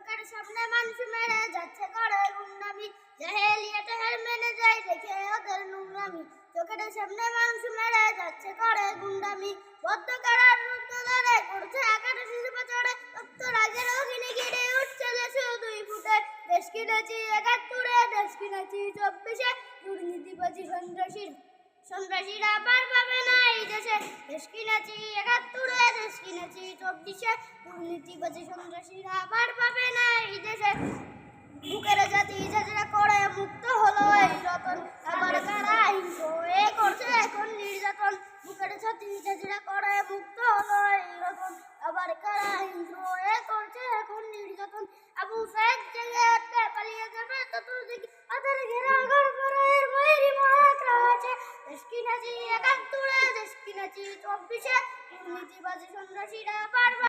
চোখের সামনে মানুষ মেরে যাচ্ছে করে গুন্ডামি, জাহেলিয়াতে হার মেনে যায় দেখে ওদের নোংরামি। চোখের সামনে মানুষ মেরে যাচ্ছে করে গুন্ডামি, বদ্ধ কারার রুদ্ধ ধরে করছে আকাশে শিশু পাচড়ে। রক্ত রাগের অগ্নি ঘিরে উঠছে দেশে দুই ফুটে, দেশ কিনেছি ৭১, দেশ কিনেছি ২৪-এ। দুর্নীতিবাজি সন্ত্রাসীরা পার পাবে না এই দেশে, দেশ কিনেছি ৭১, দেশ কিনেছি ২৪-এ। দুর্নীতিবাজি সন্ত্রাসীরা পার পাবে না এই দেশে। বুকের জাতি যারা করে মুক্ত হলো এই রতন, আবার কারা হিংস্র এ করছে এখন নির্যাতন। বুকের জাতি যারা করে মুক্ত হলো এই রতন, আবার